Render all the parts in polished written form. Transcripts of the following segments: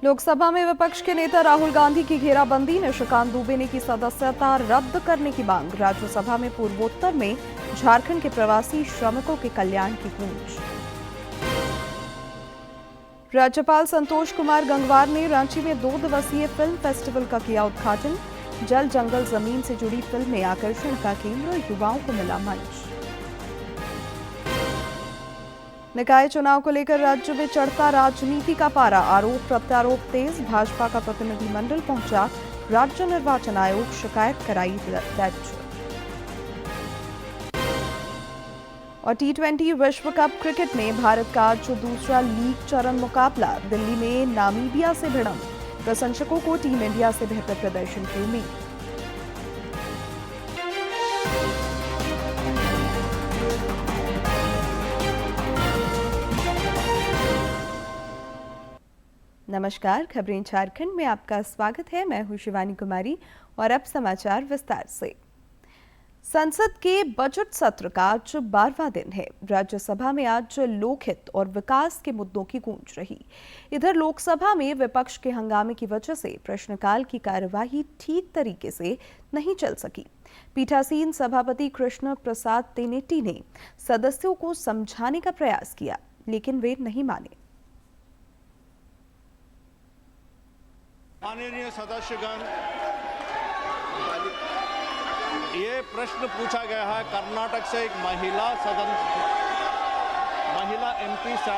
लोकसभा में विपक्ष के नेता राहुल गांधी की घेराबंदी, निशिकांत दुबे ने की सदस्यता रद्द करने की मांग। राज्यसभा में पूर्वोत्तर में झारखंड के प्रवासी श्रमिकों के कल्याण की गूंज। राज्यपाल संतोष कुमार गंगवार ने रांची में 2 दिवसीय फिल्म फेस्टिवल का किया उद्घाटन। जल जंगल जमीन से जुड़ी फिल्में आकर्षण का केंद्र, युवाओं को मिला मंच। निकाय चुनाव को लेकर राज्य में चढ़ता राजनीति का पारा, आरोप प्रत्यारोप तेज। भाजपा का प्रतिनिधिमंडल पहुंचा राज्य निर्वाचन आयोग, शिकायत कराई दर्ज। और T20 विश्व कप क्रिकेट में भारत का आज दूसरा लीग चरण मुकाबला, दिल्ली में नामीबिया से भिड़ंत। प्रशंसकों को टीम इंडिया से बेहतर प्रदर्शन की उम्मीद। नमस्कार, खबरें झारखंड में आपका स्वागत है। मैं हूं शिवानी कुमारी और अब समाचार विस्तार से। संसद के बजट सत्र का आज 12वां दिन है। राज्यसभा में आज लोकहित और विकास के मुद्दों की गूंज रही। इधर लोकसभा में विपक्ष के हंगामे की वजह से प्रश्नकाल की कार्यवाही ठीक तरीके से नहीं चल सकी। पीठासीन सभापति कृष्ण प्रसाद तेनेटी ने सदस्यों को समझाने का प्रयास किया, लेकिन वे नहीं माने। माननीय सदस्यगण, ये प्रश्न पूछा गया है कर्नाटक से एक महिला एमपी से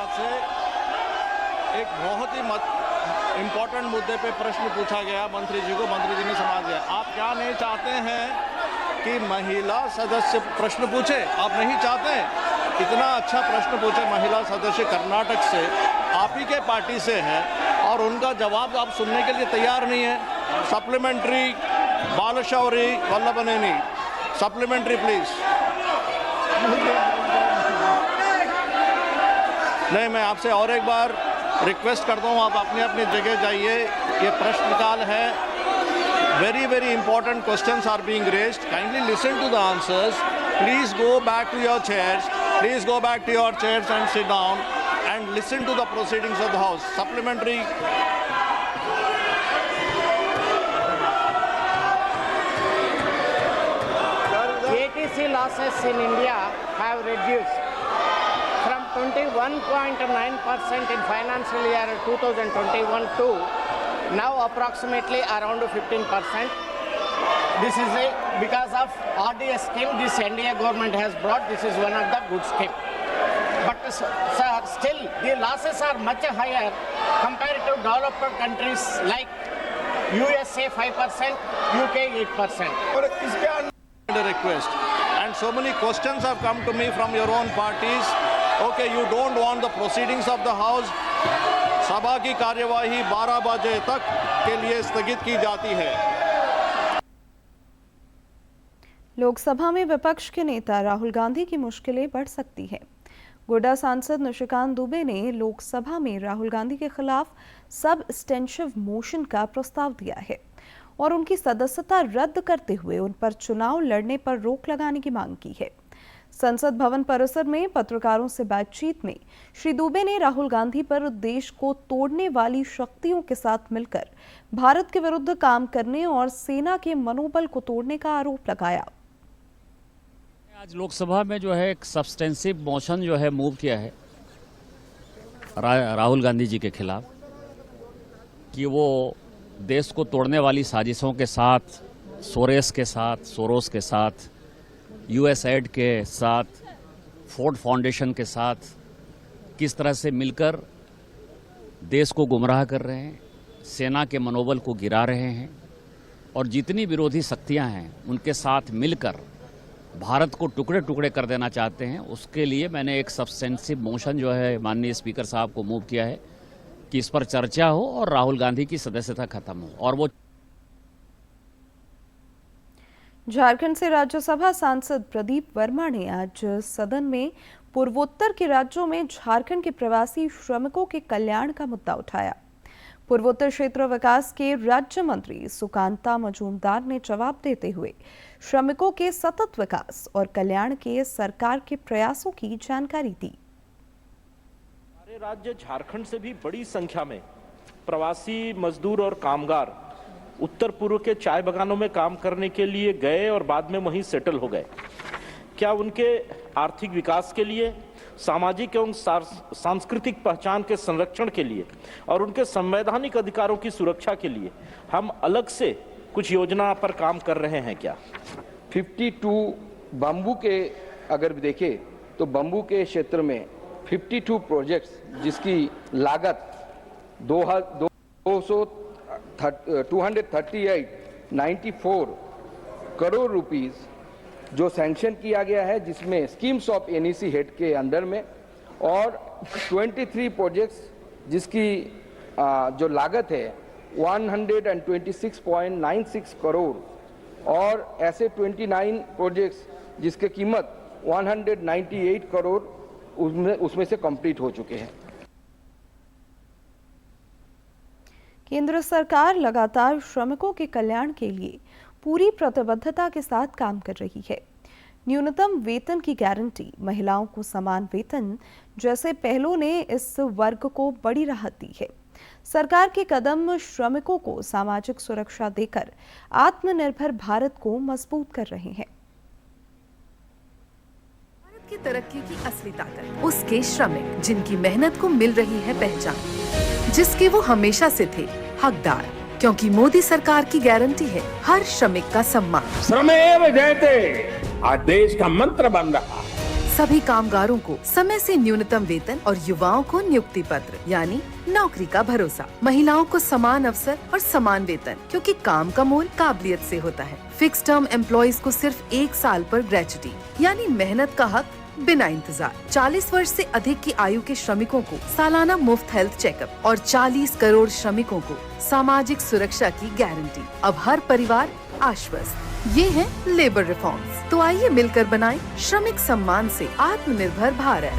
एक बहुत ही इम्पोर्टेंट मुद्दे पे प्रश्न पूछा गया मंत्री जी को। मंत्री जी ने समझ दिया। आप क्या नहीं चाहते हैं कि महिला सदस्य प्रश्न पूछे? आप नहीं चाहते? इतना अच्छा प्रश्न पूछे महिला सदस्य कर्नाटक से, आप ही के पार्टी से है, और उनका जवाब आप सुनने के लिए तैयार नहीं है। Supplementary Balashowry Vallabhaneni, supplementary please. नहीं, मैं आपसे और एक बार रिक्वेस्ट करता हूँ, आप अपनी अपनी जगह जाइए। ये प्रश्नकाल है। Very very important questions are being raised. Kindly listen to the answers. Please go back to your chairs. Please go back to your chairs and sit down and listen to the proceedings of the House. Supplementary. ATC losses in India have reduced from 21.9% in financial year 2021 to now approximately around 15%. This is because of RDS scheme this NDA government has brought. This is one of the good scheme. But sir, still the losses are much higher compared to developed countries like USA 5%, UK 8%. A request, and so many questions have come to me from your own parties. Okay, you don't want the proceedings of the House. सभा की कार्यवाही 12 बजे तक के लिए स्थगित की जाती है। लोकसभा में विपक्ष के नेता राहुल गांधी की मुश्किलें बढ़ सकती हैं। गोड्डा सांसद निशिकांत दुबे ने लोकसभा में राहुल गांधी के खिलाफ सबस्टेंशिव मोशन का प्रस्ताव दिया है और उनकी सदस्यता रद्द करते हुए उन पर चुनाव लड़ने पर रोक लगाने की मांग की है। संसद भवन परिसर में पत्रकारों से बातचीत में श्री दुबे ने राहुल गांधी पर देश को तोड़ने वाली शक्तियों के साथ मिलकर भारत के विरुद्ध काम करने और सेना के मनोबल को तोड़ने का आरोप लगाया। आज लोकसभा में जो है एक सब्सटेंसिव मोशन जो है मूव किया है राहुल गांधी जी के खिलाफ कि वो देश को तोड़ने वाली साजिशों के साथ, सोरोस के साथ, यूएसएड के साथ, फोर्ड फाउंडेशन के साथ किस तरह से मिलकर देश को गुमराह कर रहे हैं, सेना के मनोबल को गिरा रहे हैं और जितनी विरोधी शक्तियां हैं उनके साथ मिलकर भारत को टुकड़े टुकड़े कर देना चाहते हैं। उसके लिए मैंने एक सब्सटेंसिव मोशन जो है माननीय स्पीकर साहब को मूव किया है कि इस पर चर्चा हो और राहुल गांधी की सदस्यता खत्म हो। और वो झारखंड से राज्यसभा सांसद प्रदीप वर्मा ने आज सदन में पूर्वोत्तर के राज्यों में झारखंड के प्रवासी श्रमिकों के कल्याण का मुद्दा उठाया। पूर्वोत्तर क्षेत्र विकास के राज्य मंत्री सुकांता मजूमदार ने जवाब देते हुए श्रमिकों के सतत विकास और कल्याण के सरकार के प्रयासों की जानकारी दी। हमारे राज्य झारखंड से भी बड़ी संख्या में प्रवासी मजदूर और कामगार उत्तर पूर्व के चाय बागानों में काम करने के लिए गए और बाद में वहीं सेटल हो गए। क्या उनके आर्थिक विकास के लिए, सामाजिक एवं सांस्कृतिक पहचान के संरक्षण के लिए और उनके संवैधानिक अधिकारों की सुरक्षा के लिए हम अलग से कुछ योजना पर काम कर रहे हैं क्या? 52 बम्बू के अगर देखें तो बम्बू के क्षेत्र में 52 प्रोजेक्ट्स जिसकी लागत 238.94 करोड़ रुपीस जो सैंक्शन किया गया है, जिसमें स्कीम्स ऑफ एनईसी हेड के अंडर में, और 23 प्रोजेक्ट्स जिसकी जो लागत है 126.96 करोड़, और ऐसे 29 प्रोजेक्ट्स जिसके कीमत 198 करोड़ उसमें से कंप्लीट हो चुके हैं। केंद्र सरकार लगातार श्रमिकों के कल्याण के लिए पूरी प्रतिबद्धता के साथ काम कर रही है। न्यूनतम वेतन की गारंटी, महिलाओं को समान वेतन जैसे पहलों ने इस वर्ग को बड़ी राहत दी है। सरकार के कदम श्रमिकों को सामाजिक सुरक्षा देकर आत्मनिर्भर भारत को मजबूत कर रहे हैं। भारत की तरक्की की असली ताकत उसके श्रमिक, जिनकी मेहनत को मिल रही है पहचान, जिसके वो हमेशा से थे हकदार, क्योंकि मोदी सरकार की गारंटी है हर श्रमिक का सम्मान। श्रमेव जयते आज देश का मंत्र बन रहा है। सभी कामगारों को समय से न्यूनतम वेतन और युवाओं को नियुक्ति पत्र यानी नौकरी का भरोसा। महिलाओं को समान अवसर और समान वेतन, क्योंकि काम का मोल काबिलियत से होता है। फिक्स टर्म एम्प्लॉइज को सिर्फ 1 साल पर ग्रेच्युटी यानी मेहनत का हक बिना इंतजार। 40 वर्ष से अधिक की आयु के श्रमिकों को सालाना मुफ्त हेल्थ चेकअप और 40 करोड़ श्रमिकों को सामाजिक सुरक्षा की गारंटी। अब हर परिवार आश्वस्त। ये है लेबर रिफॉर्म्स। तो आइए मिलकर बनाएं श्रमिक सम्मान से आत्मनिर्भर भारत।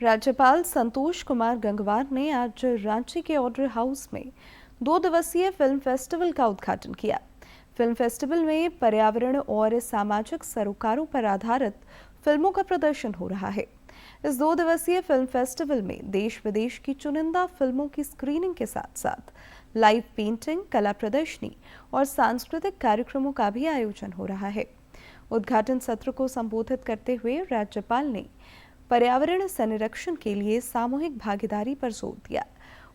राज्यपाल संतोष कुमार गंगवार ने आज रांची के ऑर्डर हाउस में 2 दिवसीय फिल्म फेस्टिवल का उद्घाटन किया। फिल्म फेस्टिवल में पर्यावरण और सामाजिक सरोकारों पर आधारित फिल्मों का प्रदर्शन हो रहा है। इस 2 दिवसीय फिल्म फेस्टिवल में देश विदेश की चुनिंदा फिल्मों की स्क्रीनिंग के साथ साथ लाइव पेंटिंग, कला प्रदर्शनी और सांस्कृतिक कार्यक्रमों का भी आयोजन हो रहा है। उद्घाटन सत्र को संबोधित करते हुए राज्यपाल ने पर्यावरण संरक्षण के लिए सामूहिक भागीदारी पर जोर दिया।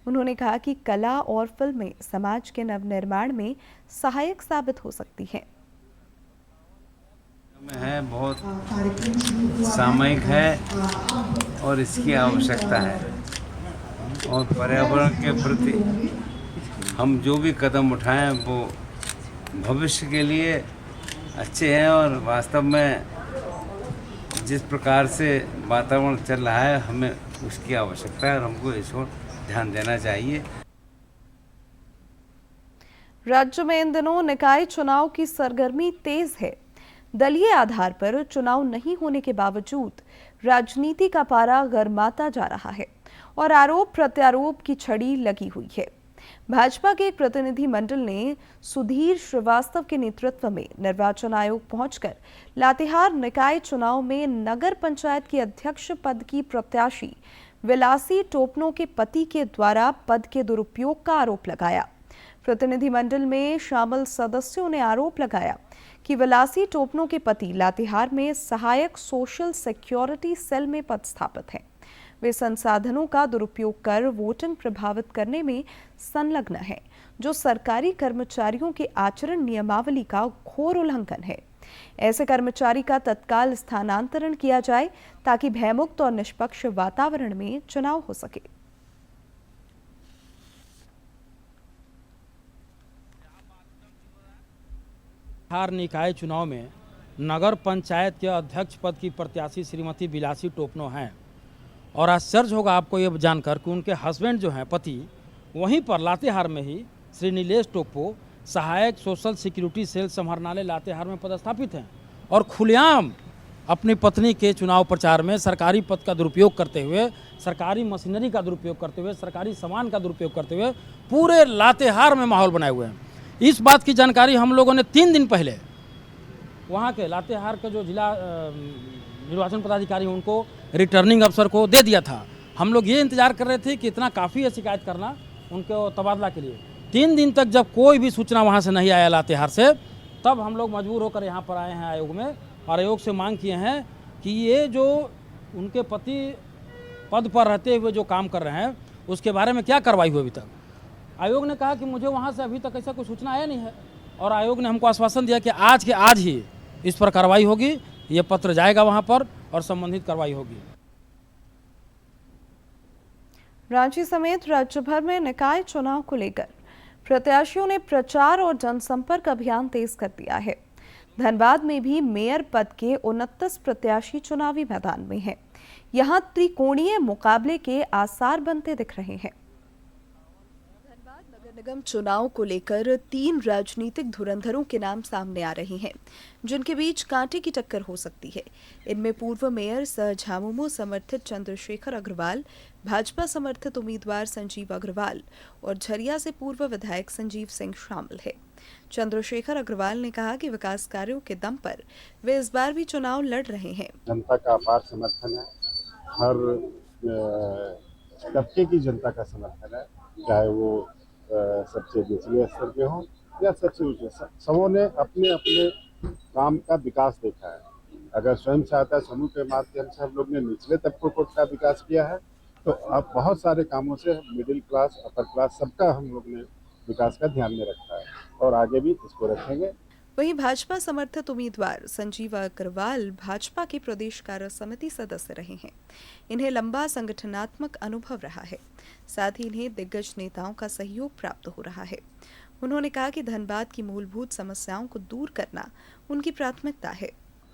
उन्होंने कहा कि कला और फिल्में समाज के नवनिर्माण में सहायक साबित हो सकती हैं। है बहुत सामयिक है और इसकी आवश्यकता है, और पर्यावरण के प्रति हम जो भी कदम उठाएं वो भविष्य के लिए अच्छे हैं। और वास्तव में जिस प्रकार से वातावरण चल रहा है, हमें उसकी आवश्यकता है और हमको इस ओर ध्यान देना चाहिए। राज्य में इन दिनों निकाय चुनाव की सरगर्मी तेज है। दलीय आधार पर चुनाव नहीं होने के बावजूद राजनीति का पारा गरमाता जा रहा है और आरोप प्रत्यारोप की छड़ी लगी हुई है। भाजपा के एक प्रतिनिधि मंडल ने सुधीर श्रीवास्तव के नेतृत्व में निर्वाचन आयोग पहुंचकर लातेहार निकाय चुनाव में नगर पंचायत की अध्यक्ष पद की प्रत्याशी विलासी टोपनो के पति के द्वारा पद के दुरुपयोग का आरोप लगाया। प्रतिनिधिमंडल में शामिल सदस्यों ने आरोप लगाया कि विलासी टोपनो के पति लातेहार में सहायक सोशल सिक्योरिटी सेल में पदस्थापित हैं। वे संसाधनों का दुरुपयोग कर वोटिंग प्रभावित करने में संलग्न है, जो सरकारी कर्मचारियों के आचरण नियमावली का घोर उल्लंघन है। ऐसे कर्मचारी का तत्काल स्थानांतरण किया जाए ताकि भयमुक्त और निष्पक्ष वातावरण में चुनाव हो सके। लातेहार निकाय चुनाव में नगर पंचायत के अध्यक्ष पद की प्रत्याशी श्रीमती विलासी टोपनो हैं, और आश्चर्य होगा आपको ये जानकर कि उनके हस्बैंड जो हैं पति, वहीं पर लातेहार में ही श्री नीलेश टोप्पो सहायक सोशल सिक्योरिटी सेल समाहरणालय लातेहार में पदस्थापित हैं, और खुलेआम अपनी पत्नी के चुनाव प्रचार में सरकारी पद का दुरुपयोग करते हुए, सरकारी मशीनरी का दुरुपयोग करते हुए, सरकारी सामान का दुरुपयोग करते हुए पूरे लातेहार में माहौल बनाए हुए हैं। इस बात की जानकारी हम लोगों ने 3 दिन पहले वहाँ के लातेहार के जो जिला निर्वाचन पदाधिकारी उनको रिटर्निंग अफसर को दे दिया था। हम लोग ये इंतजार कर रहे थे कि इतना काफ़ी है शिकायत करना उनके तबादला के लिए। 3 दिन तक जब कोई भी सूचना वहाँ से नहीं आया लातेहार से, तब हम लोग मजबूर होकर यहाँ पर आए हैं आयोग में और आयोग से मांग किए हैं कि ये जो उनके पति पद पर रहते हुए जो काम कर रहे हैं उसके बारे में क्या कार्रवाई हुई अभी तक। आयोग ने कहा कि मुझे वहाँ से अभी तक ऐसा कोई सूचना आया नहीं है और आयोग ने हमको आश्वासन दिया कि आज के आज ही इस पर कार्रवाई होगी, ये पत्र जाएगा वहाँ पर और संबंधित कार्रवाई होगी। रांची समेत राज्य भर में निकाय चुनाव को लेकर प्रत्याशियों ने प्रचार और जनसंपर्क अभियान तेज कर दिया है। धनबाद में भी मेयर पद के 29 प्रत्याशी चुनावी मैदान में हैं। यहां त्रिकोणीय मुकाबले के आसार बनते दिख रहे हैं। धनबाद नगर निगम चुनाव को लेकर 3 राजनीतिक धुरंधरों के नाम सामने आ रहे हैं, जिनके बीच कांटे की टक्कर हो सकती है। इनमें पूर्व मेयर सह झामुमो समर्थित चंद्रशेखर अग्रवाल, भाजपा समर्थित उम्मीदवार संजीव अग्रवाल और झरिया से पूर्व विधायक संजीव सिंह शामिल है। चंद्रशेखर अग्रवाल ने कहा कि विकास कार्यों के दम पर वे इस बार भी चुनाव लड़ रहे हैं। जनता का अपार समर्थन है, हर तबके की जनता का समर्थन है, चाहे वो सबसे निचले स्तर के हों या सबसे ऊंचे। सबों ने अपने अपने काम का विकास देखा है। अगर स्वयं सहायता समूह के माध्यम से हम लोग ने निचले तबकों का विकास किया है, तो अब बहुत सारे कामों से मिडिल क्लास, अपर क्लास सबका हम लोग ने विकास का ध्यान में रखा है और आगे भी इसको रखेंगे। वहीं भाजपा समर्थित उम्मीदवार संजीव अग्रवाल भाजपा के प्रदेश कार्य समिति सदस्य रहे हैं। इन्हें लंबा संगठनात्मक अनुभव रहा है, साथ ही इन्हें दिग्गज नेताओं का सहयोग प्राप्त हो रहा है। उन्होंने कहा कि धनबाद की मूलभूत समस्याओं को दूर करना उनकी प्राथमिकता है।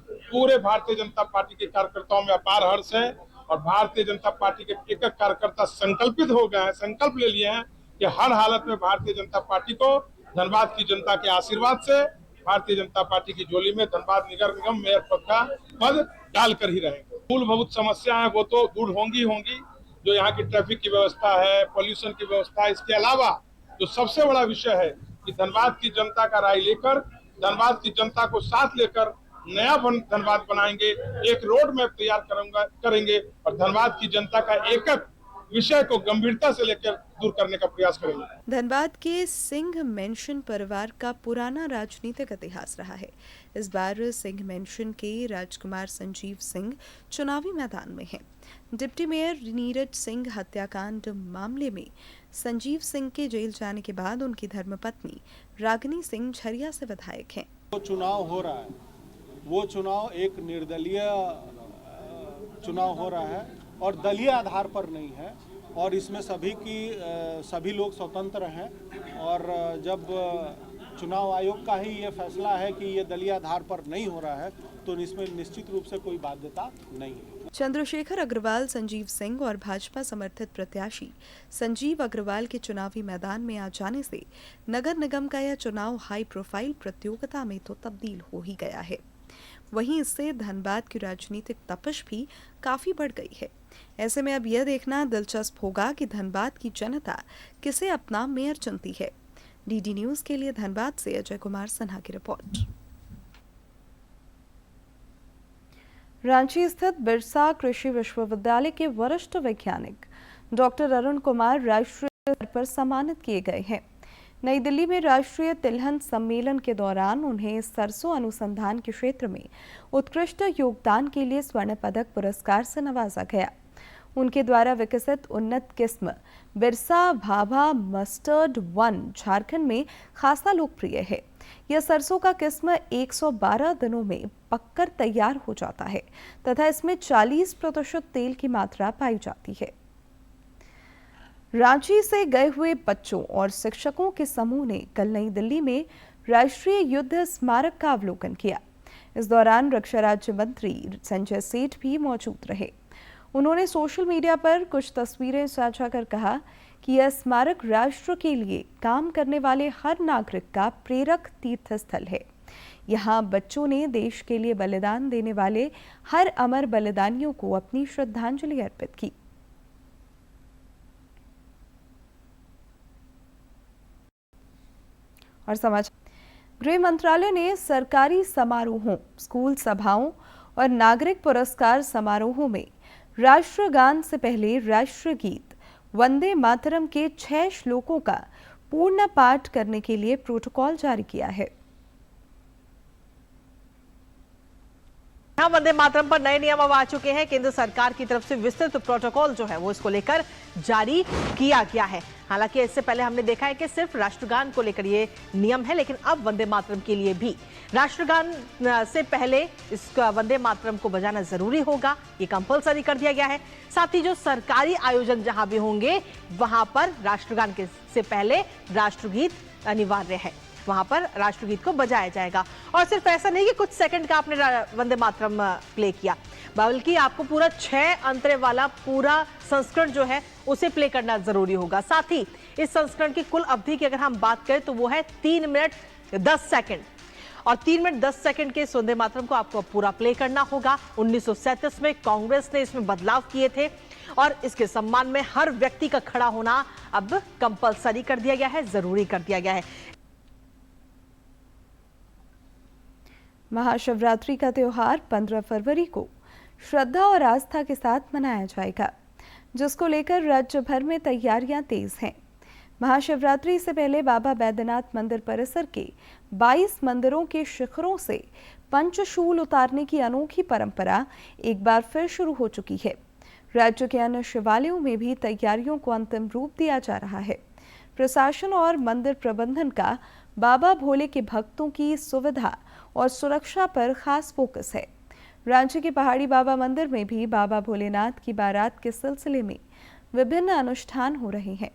पूरे भारतीय जनता पार्टी के कार्यकर्ताओं में अपार हर्ष है और भारतीय जनता पार्टी के एक एक कार्यकर्ता संकल्पित हो गए हैं, संकल्प ले लिए हैं कि हर हालत में भारतीय जनता पार्टी को धनबाद की जनता के आशीर्वाद से भारतीय जनता पार्टी की झोली में धनबाद नगर निगम मेयर पद का पद डालकर ही रहेंगे। मूलभूत समस्या है वो तो दूर होंगी होंगी, जो यहाँ की ट्रैफिक की व्यवस्था है, पॉल्यूशन की व्यवस्था है। इसके अलावा जो सबसे बड़ा विषय है कि धनबाद की जनता का राय लेकर, धनबाद की जनता को साथ लेकर नया धनबाद बनाएंगे, एक रोड मैप तैयार करेंगे और धनबाद की जनता का एक विषय को गंभीरता से लेकर दूर करने का प्रयास करेंगे। धनबाद के सिंह मेंशन परिवार का पुराना राजनीतिक इतिहास रहा है। इस बार सिंह मेंशन के राजकुमार संजीव सिंह चुनावी मैदान में हैं। डिप्टी मेयर नीरज सिंह हत्याकांड मामले में संजीव सिंह के जेल जाने के बाद उनकी धर्मपत्नी रागिनी सिंह झरिया से विधायक हैं। वो चुनाव हो रहा है, वो चुनाव एक निर्दलीय चुनाव हो रहा है और दलीय आधार पर नहीं है और इसमें सभी लोग स्वतंत्र हैं और जब चुनाव आयोग का ही ये फैसला है कि ये दलीय आधार पर नहीं हो रहा है तो इसमें निश्चित रूप से कोई बाध्यता नहीं है। चंद्रशेखर अग्रवाल संजीव सिंह और भाजपा समर्थित प्रत्याशी संजीव अग्रवाल के चुनावी मैदान में आ जाने से नगर निगम का यह चुनाव हाई प्रोफाइल प्रतियोगिता में तो तब्दील हो ही गया है। वहीं इससे धनबाद की राजनीतिक तपिश भी काफी बढ़ गई है। ऐसे में अब यह देखना दिलचस्प होगा कि धनबाद की जनता किसे अपना मेयर चुनती है। डीडी न्यूज के लिए धनबाद से अजय कुमार सिन्हा की रिपोर्ट। रांची स्थित बिरसा कृषि विश्वविद्यालय के वरिष्ठ वैज्ञानिक डॉक्टर अरुण कुमार राष्ट्रीय स्तर पर सम्मानित किए गए हैं। नई दिल्ली में राष्ट्रीय तिलहन सम्मेलन के दौरान उन्हें सरसों अनुसंधान के क्षेत्र में उत्कृष्ट योगदान के लिए स्वर्ण पदक पुरस्कार से नवाजा गया। उनके द्वारा विकसित उन्नत किस्म बिरसा भाभा मस्टर्ड 1 झारखंड में खासा लोकप्रिय है। यह सरसों का किस्म 112 दिनों में पककर तैयार हो जाता है तथा इसमें 40% तेल की मात्रा पाई जाती है। रांची से गए हुए बच्चों और शिक्षकों के समूह ने कल नई दिल्ली में राष्ट्रीय युद्ध स्मारक का अवलोकन किया। इस दौरान रक्षा राज्य मंत्री संजय सेठ भी मौजूद रहे। उन्होंने सोशल मीडिया पर कुछ तस्वीरें साझा कर कहा कि यह स्मारक राष्ट्र के लिए काम करने वाले हर नागरिक का प्रेरक तीर्थ स्थल है। यहाँ बच्चों ने देश के लिए बलिदान देने वाले हर अमर बलिदानियों को अपनी श्रद्धांजलि अर्पित की। और समाचार, गृह मंत्रालय ने सरकारी समारोहों, स्कूल सभाओं और नागरिक पुरस्कार समारोहों में राष्ट्रगान से पहले राष्ट्रगीत वंदे मातरम के 6 श्लोकों का पूर्ण पाठ करने के लिए प्रोटोकॉल जारी किया है। यहाँ वंदे मातरम पर नए नियम अब आ चुके हैं। केंद्र सरकार की तरफ से विस्तृत प्रोटोकॉल जो है वो इसको लेकर जारी किया गया है। हालांकि इससे पहले हमने देखा है कि सिर्फ राष्ट्रगान को लेकर ये नियम है, लेकिन अब वंदे मातरम के लिए भी राष्ट्रगान से पहले इस वंदे मातरम को बजाना जरूरी होगा, ये कंपलसरी कर दिया गया है। साथ ही जो सरकारी आयोजन जहां भी होंगे वहां पर राष्ट्रगान के से पहले राष्ट्रगीत अनिवार्य है, वहां पर राष्ट्रगीत को बजाया जाएगा। और सिर्फ ऐसा नहीं कि कुछ सेकंड का आपने वंदे मातरम प्ले किया, बल्कि आपको पूरा 6 अंतरे वाला पूरा संस्करण जो है उसे प्ले करना जरूरी होगा। साथ ही इस संस्करण की कुल अवधि की अगर हम बात करें तो वो है 3 मिनट 10 सेकंड, और 3 मिनट 10 सेकंड के वंदे मातरम को आपको पूरा प्ले करना होगा। 1937 में कांग्रेस ने इसमें बदलाव किए थे और इसके सम्मान में हर व्यक्ति का खड़ा होना अब कंपलसरी कर दिया गया है, जरूरी कर दिया गया है। महाशिवरात्रि का त्योहार 15 फरवरी को श्रद्धा और आस्था के साथ मनाया जाएगा, जिसको लेकर राज्य भर में तैयारियां तेज हैं। महाशिवरात्रि से पहले बाबा बैद्यनाथ मंदिर परिसर के 22 मंदिरों के शिखरों से पंचशूल उतारने की अनोखी परंपरा एक बार फिर शुरू हो चुकी है। राज्य के अन्य शिवालयों में भी तैयारियों को अंतिम रूप दिया जा रहा है। प्रशासन और मंदिर प्रबंधन का बाबा भोले के भक्तों की सुविधा और सुरक्षा पर खास फोकस है। रांची के पहाड़ी बाबा मंदिर में भी बाबा भोलेनाथ की बारात के सिलसिले में विभिन्न अनुष्ठान हो रहे हैं।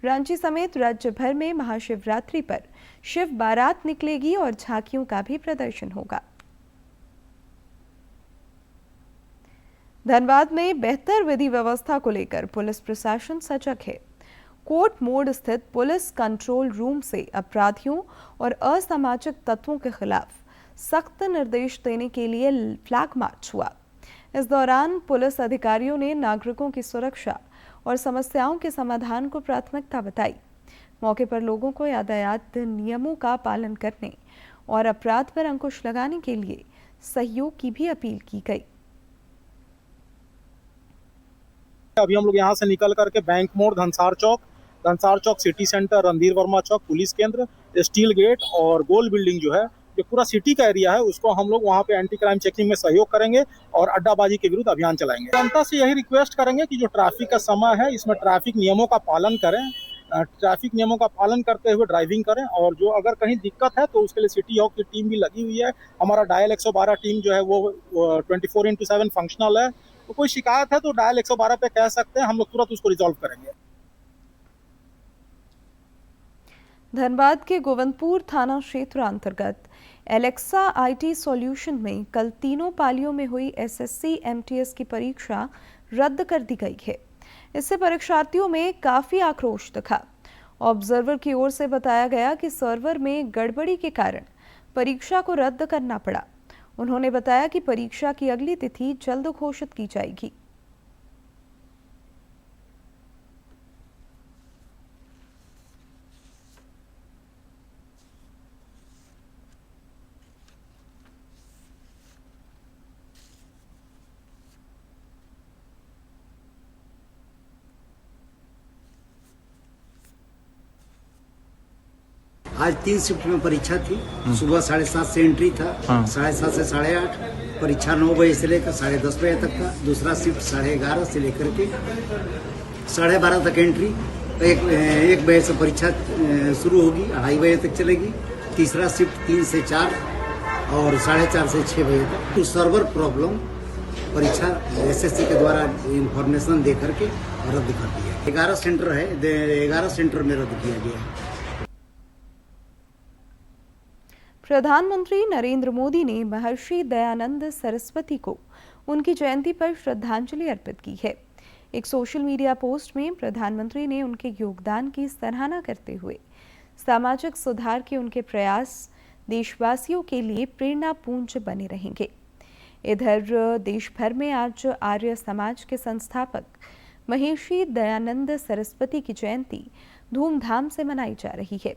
रांची समेत राज्य भर में महाशिवरात्रि पर शिव बारात निकलेगी और झांकियों का भी प्रदर्शन होगा। धनबाद में बेहतर विधि व्यवस्था को लेकर पुलिस प्रशासन सजग है। कोर्ट मोड़ स्थित पुलिस कंट्रोल रूम से अपराधियों और असामाजिक तत्वों के खिलाफ सख्त निर्देश देने के लिए फ्लैग मार्च हुआ। इस दौरान पुलिस अधिकारियों ने नागरिकों की सुरक्षा और समस्याओं के समाधान को प्राथमिकता बताई। मौके पर लोगों को यातायात नियमों का पालन करने और अपराध पर अंकुश लगाने के लिए सहयोग की भी अपील की गई। अभी हम लोग यहाँ से निकल करके बैंक मोड़, धनसार चौक सिटी सेंटर, रणधीर वर्मा चौक, पुलिस केंद्र, स्टील गेट और गोल बिल्डिंग जो है जो पूरा सिटी का एरिया है उसको हम लोग वहाँ पे एंटी क्राइम चेकिंग में सहयोग करेंगे और अड्डाबाजी के विरुद्ध अभियान चलाएंगे। जनता से यही रिक्वेस्ट करेंगे कि जो ट्रैफिक का समय है इसमें ट्रैफिक नियमों का पालन करें, ट्रैफिक नियमों का पालन करते हुए ड्राइविंग करें, और जो अगर कहीं दिक्कत है तो उसके लिए सिटी हॉक की टीम भी लगी हुई है। हमारा डायल 112 टीम जो है वो 24/7 फंक्शनल है, तो कोई शिकायत है तो डायल 112 पे कह सकते हैं, हम लोग तुरंत उसको रिजॉल्व करेंगे। धनबाद के गोविंदपुर थाना क्षेत्र अंतर्गत एलेक्सा आईटी सॉल्यूशन में कल तीनों पालियों में हुई एसएससी एमटीएस की परीक्षा रद्द कर दी गई है। इससे परीक्षार्थियों में काफी आक्रोश दिखा। ऑब्जर्वर की ओर से बताया गया कि सर्वर में गड़बड़ी के कारण परीक्षा को रद्द करना पड़ा। उन्होंने बताया कि परीक्षा की अगली तिथि जल्द घोषित की जाएगी। आज 3 शिफ्ट में परीक्षा थी। सुबह 7:30 से एंट्री था, 7:30 से 8:30। परीक्षा 9 बजे से लेकर 10:30 बजे तक था। दूसरा शिफ्ट 11:30 से लेकर के 12:30 तक एंट्री। 1 बजे से परीक्षा शुरू होगी, 2:30 बजे तक चलेगी। तीसरा शिफ्ट 3 से 4 और 4:30 से 6 बजे तक। तो सर्वर प्रॉब्लम परीक्षा एसएससी के द्वारा इंफॉर्मेशन दे करके रद्द कर दिया। 11 सेंटर है, 11 सेंटर में रद्द किया गया है। प्रधानमंत्री नरेंद्र मोदी ने महर्षि दयानंद सरस्वती को उनकी जयंती पर श्रद्धांजलि अर्पित की है। एक सोशल मीडिया पोस्ट में प्रधानमंत्री ने उनके योगदान की सराहना करते हुए सामाजिक सुधार के उनके प्रयास देशवासियों के लिए प्रेरणापुंज बने रहेंगे। इधर देश भर में आज आर्य समाज के संस्थापक महर्षि दयानंद सरस्वती की जयंती धूमधाम से मनाई जा रही है।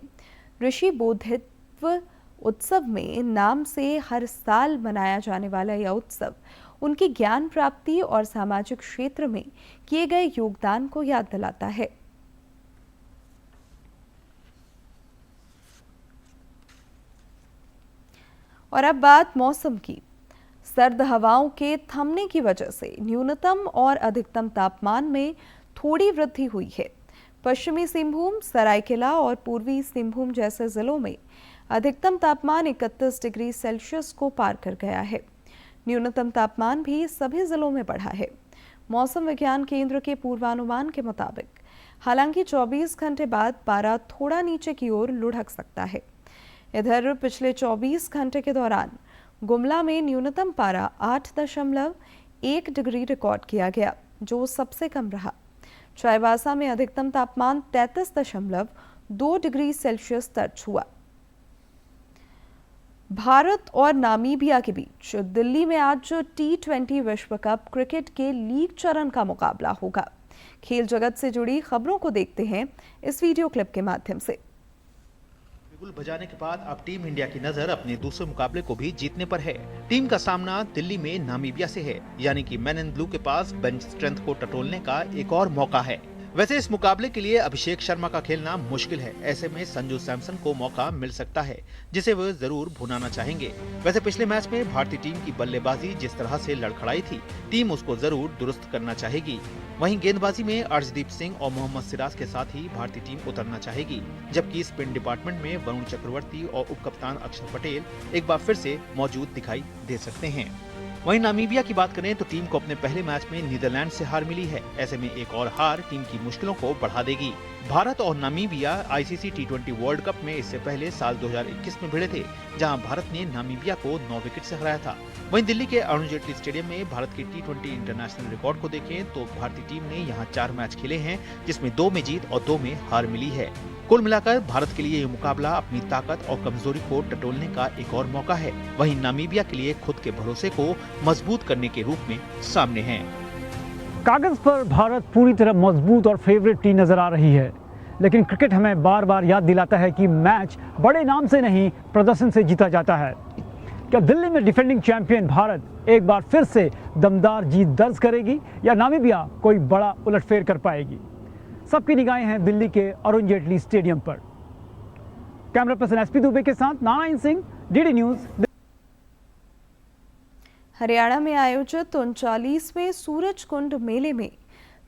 ऋषि बोधित्व उत्सव में नाम से हर साल मनाया जाने वाला यह उत्सव उनकी ज्ञान प्राप्ति और सामाजिक क्षेत्र में किए गए योगदान को याद दिलाता है। और अब बात मौसम की। सर्द हवाओं के थमने की वजह से न्यूनतम और अधिकतम तापमान में थोड़ी वृद्धि हुई है। पश्चिमी सिंहभूम, सरायकेला और पूर्वी सिंहभूम जैसे जिलों में अधिकतम तापमान 31 डिग्री सेल्सियस को पार कर गया है। न्यूनतम तापमान भी सभी जिलों में बढ़ा है। मौसम विज्ञान केंद्र के पूर्वानुमान के मुताबिक हालांकि 24 घंटे बाद पारा थोड़ा नीचे की ओर लुढ़क सकता है। इधर पिछले 24 घंटे के दौरान गुमला में न्यूनतम पारा 8.1 डिग्री रिकॉर्ड किया गया, जो सबसे कम रहा। चाईबासा में अधिकतम तापमान 33.2 डिग्री सेल्सियस दर्ज हुआ। भारत और नामीबिया के बीच दिल्ली में आज T20 विश्व कप क्रिकेट के लीग चरण का मुकाबला होगा। खेल जगत से जुड़ी खबरों को देखते हैं इस वीडियो क्लिप के माध्यम से। बिगुल बजाने के बाद अब टीम इंडिया की नजर अपने दूसरे मुकाबले को भी जीतने पर है। टीम का सामना दिल्ली में नामीबिया से है, यानी कि मैन इन ब्लू के पास बेंच स्ट्रेंथ को टटोलने का एक और मौका है। वैसे इस मुकाबले के लिए अभिषेक शर्मा का खेलना मुश्किल है। ऐसे में संजू सैमसन को मौका मिल सकता है, जिसे वे जरूर भुनाना चाहेंगे। वैसे पिछले मैच में भारतीय टीम की बल्लेबाजी जिस तरह से लड़खड़ाई थी, टीम उसको जरूर दुरुस्त करना चाहेगी। वहीं गेंदबाजी में अर्शदीप सिंह और मोहम्मद सिराज के साथ ही भारतीय टीम उतरना चाहेगी, जबकि स्पिन डिपार्टमेंट में वरुण चक्रवर्ती और उपकप्तान अक्षर पटेल एक बार फिर से मौजूद दिखाई दे सकते हैं। वहीं नामीबिया की बात करें तो टीम को अपने पहले मैच में नीदरलैंड से हार मिली है। ऐसे में एक और हार टीम की मुश्किलों को बढ़ा देगी। भारत और Namibia ICC T20 world cup में इससे पहले साल 2021 में भिड़े थे, जहां भारत ने नामीबिया को 9 विकेट से हराया था। वहीं दिल्ली के अरुण जेटली स्टेडियम में भारत के T20 इंटरनेशनल रिकॉर्ड को देखें तो भारतीय टीम ने यहां 4 मैच खेले हैं, जिसमें 2 में जीत और 2 में हार मिली है। कुल मिलाकर भारत के लिए ये मुकाबला अपनी ताकत और कमजोरी को टटोलने का एक और मौका है। वहीं नामीबिया के लिए खुद के भरोसे को मजबूत करने के रूप में सामने है। कागज पर भारत पूरी तरह मजबूत और फेवरेट टीम नजर आ रही है, लेकिन क्रिकेट हमें बार बार याद दिलाता है कि मैच बड़े नाम से नहीं, प्रदर्शन से जीता जाता है। क्या दिल्ली में डिफेंडिंग चैंपियन भारत एक बार फिर से दमदार जीत दर्ज करेगी या नामीबिया कोई बड़ा उलटफेर कर पाएगी? सबकी निगाहें हैं दिल्ली के अरुण जेटली स्टेडियम पर। कैमरा पर्सन SP दुबे के साथ नारायण सिंह, DD न्यूज। हरियाणा में आयोजित 39वें सूरजकुंड मेले में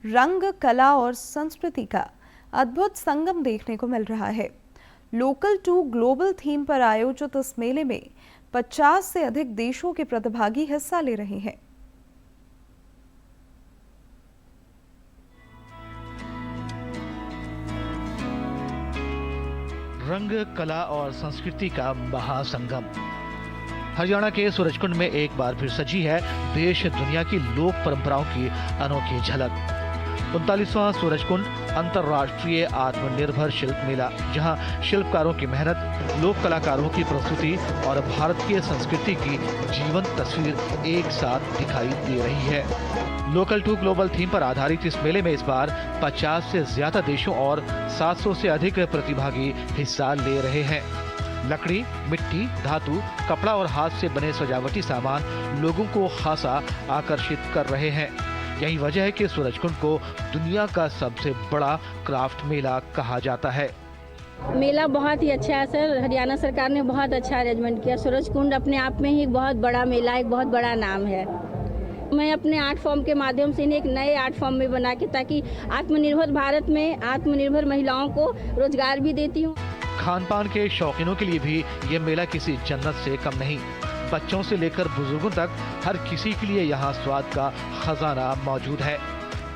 रंग, कला और संस्कृति का अद्भुत संगम देखने को मिल रहा है। लोकल टू ग्लोबल थीम पर आयोजित इस मेले में 50 से अधिक देशों के प्रतिभागी हिस्सा ले रहे हैं। रंग, कला और संस्कृति का महासंगम हरियाणा के सूरजकुंड में एक बार फिर सजी है देश दुनिया की लोक परंपराओं की अनोखी झलक। 39वां सूरजकुंड अंतर्राष्ट्रीय आत्मनिर्भर शिल्प मेला, जहां शिल्पकारों की मेहनत, लोक कलाकारों की प्रस्तुति और भारतीय संस्कृति की जीवंत तस्वीर एक साथ दिखाई दे रही है। लोकल टू ग्लोबल थीम पर आधारित इस मेले में इस बार 50 से ज्यादा देशों और 700 से अधिक प्रतिभागी हिस्सा ले रहे हैं। लकड़ी, मिट्टी, धातु, कपड़ा और हाथ से बने सजावटी सामान लोगों को खासा आकर्षित कर रहे हैं। यही वजह है कि सूरजकुंड को दुनिया का सबसे बड़ा क्राफ्ट मेला कहा जाता है। मेला बहुत ही अच्छा है सर, हरियाणा सरकार ने बहुत अच्छा अरेंजमेंट किया। सूरजकुंड अपने आप में ही एक बहुत बड़ा मेला, एक बहुत बड़ा नाम है। मैं अपने आर्ट फॉर्म के माध्यम से इन्हें एक नए आर्ट फॉर्म में बना के, ताकि आत्मनिर्भर भारत में आत्मनिर्भर महिलाओं को रोजगार भी देती हूँ। खान पान के शौकीनों के लिए भी ये मेला किसी जन्नत से कम नहीं। बच्चों से लेकर बुजुर्गों तक हर किसी के लिए यहाँ स्वाद का खजाना मौजूद है।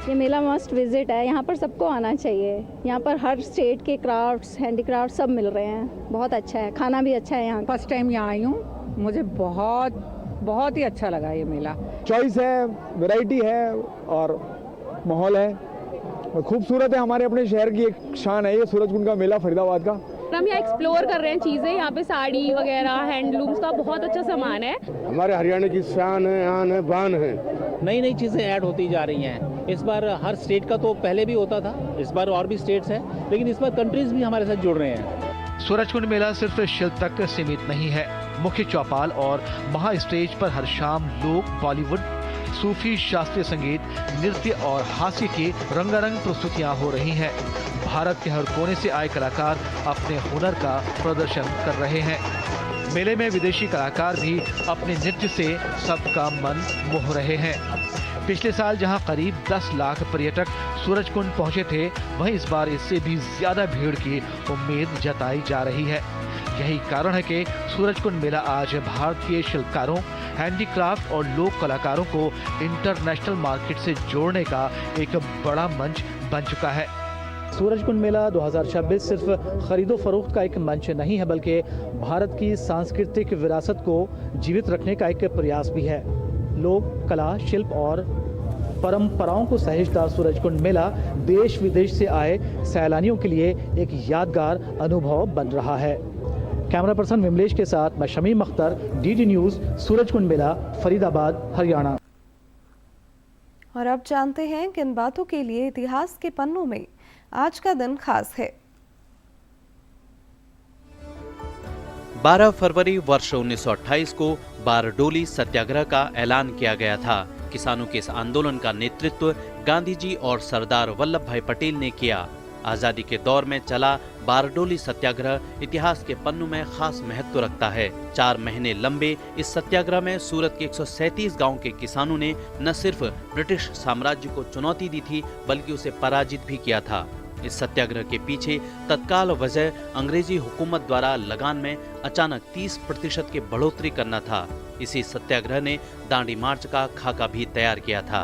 ये मेला मस्ट विजिट है, यहाँ पर सबको आना चाहिए। यहाँ पर हर स्टेट के क्राफ्ट्स, हैंडीक्राफ्ट सब मिल रहे हैं। बहुत अच्छा है, खाना भी अच्छा है यहाँ। फर्स्ट टाइम यहाँ आई हूँ, मुझे बहुत ही अच्छा लगा ये मेला। चॉइस है, वैरायटी है और माहौल है, खूबसूरत है। हमारे अपने शहर की एक शान है ये सूरजकुंड का मेला, फरीदाबाद का। हम यहाँ एक्सप्लोर कर रहे हैं चीज़ें। यहाँ पे साड़ी वगैरह, हैंडलूम्स का बहुत अच्छा सामान है। हमारे हरियाणा की शान है, आन है, बान है। नई नई चीज़ें ऐड होती जा रही हैं। इस बार हर स्टेट का तो पहले भी होता था, इस बार और भी स्टेट्स हैं, लेकिन इस बार कंट्रीज भी हमारे साथ जुड़ रहे हैं। सूरजकुंड मेला सिर्फ शिल्प तक सीमित नहीं है। मुख्य चौपाल और महा स्टेज पर हर शाम लोग, बॉलीवुड, सूफी, शास्त्रीय संगीत, नृत्य और हास्य की रंगारंग प्रस्तुतियां हो रही हैं। भारत के हर कोने से आए कलाकार अपने हुनर का प्रदर्शन कर रहे हैं। मेले में विदेशी कलाकार भी अपने नृत्य से सबका मन मोह रहे हैं। पिछले साल जहां करीब 10 लाख पर्यटक सूरजकुंड पहुंचे थे, वहीं इस बार इससे भी ज्यादा भीड़ की उम्मीद जताई जा रही है। यही कारण है कि सूरजकुंड मेला आज भारतीय शिल्पकारों, हैंडीक्राफ्ट और लोक कलाकारों को इंटरनेशनल मार्केट से जोड़ने का एक बड़ा मंच बन चुका है। सूरजकुंड मेला 2026 सिर्फ खरीदो फरोख्त का एक मंच नहीं है, बल्कि भारत की सांस्कृतिक विरासत को जीवित रखने का एक प्रयास भी है। लोक कला, शिल्प और परंपराओं को सहेजता सूरजकुंड मेला देश विदेश से आए सैलानियों के लिए एक यादगार अनुभव बन रहा है। कैमरा पर्सन विमलेश के साथ मैं शमीम अख्तर, डीडी न्यूज़, सूरजकुंड मेला, फरीदाबाद, हरियाणा। और अब जानते हैं किन बातों के लिए इतिहास के पन्नों में आज का दिन खास है। 12 फरवरी वर्ष 1928 को बारडोली सत्याग्रह का ऐलान किया गया था। किसानों के इस आंदोलन का नेतृत्व गांधी जी और सरदार वल्लभ भाई पटेल ने किया। आजादी के दौर में चला बारडोली सत्याग्रह इतिहास के पन्नों में खास महत्व रखता है। 4 महीने लंबे इस सत्याग्रह में सूरत के 137 गांव के किसानों ने न सिर्फ ब्रिटिश साम्राज्य को चुनौती दी थी, बल्कि उसे पराजित भी किया था। इस सत्याग्रह के पीछे तत्काल वजह अंग्रेजी हुकूमत द्वारा लगान में अचानक 30% की बढ़ोतरी करना था। इसी सत्याग्रह ने दांडी मार्च का खाका भी तैयार किया था।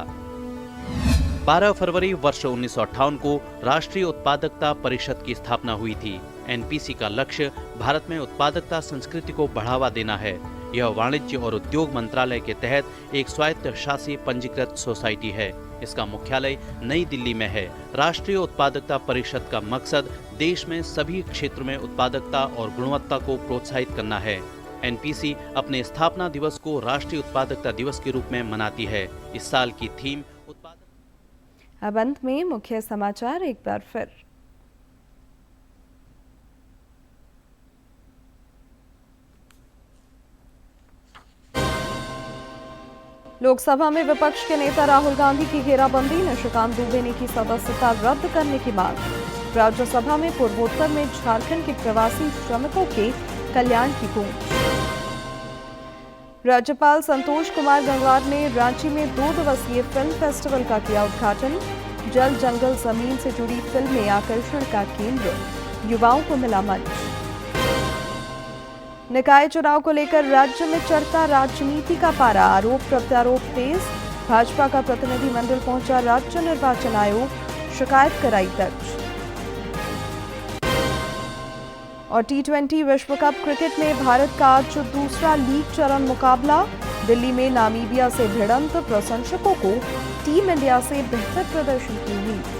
12 फरवरी वर्ष 1958 को राष्ट्रीय उत्पादकता परिषद की स्थापना हुई थी। एनपीसी का लक्ष्य भारत में उत्पादकता संस्कृति को बढ़ावा देना है। यह वाणिज्य और उद्योग मंत्रालय के तहत एक स्वायत्त शासी पंजीकृत सोसाइटी है। इसका मुख्यालय नई दिल्ली में है। राष्ट्रीय उत्पादकता परिषद का मकसद देश में सभी क्षेत्रों में उत्पादकता और गुणवत्ता को प्रोत्साहित करना है। एनपीसी अपने स्थापना दिवस को राष्ट्रीय उत्पादकता दिवस के रूप में मनाती है। इस साल की थीम अब अंत में मुख्य समाचार एक बार फिर। लोकसभा में विपक्ष के नेता राहुल गांधी की घेराबंदी, निशिकांत दुबे ने की सदस्यता रद्द करने की मांग। राज्यसभा में पूर्वोत्तर में झारखंड के प्रवासी श्रमिकों के कल्याण की गूंज। राज्यपाल संतोष कुमार गंगवार ने रांची में 2 दिवसीय फिल्म फेस्टिवल का किया उद्घाटन। जल जंगल जमीन से जुड़ी फिल्में आकर्षण का केंद्र, युवाओं को मिला मंच। निकाय चुनाव को लेकर राज्य में चढ़ता राजनीति का पारा, आरोप प्रत्यारोप तेज। भाजपा का प्रतिनिधिमंडल पहुंचा राज्य निर्वाचन आयोग, शिकायत कराई दर्ज। और T20 विश्व कप क्रिकेट में भारत का आज दूसरा लीग चरण मुकाबला। दिल्ली में नामीबिया से भिड़ंत, प्रशंसकों को टीम इंडिया से बेहतर प्रदर्शन की उम्मीद।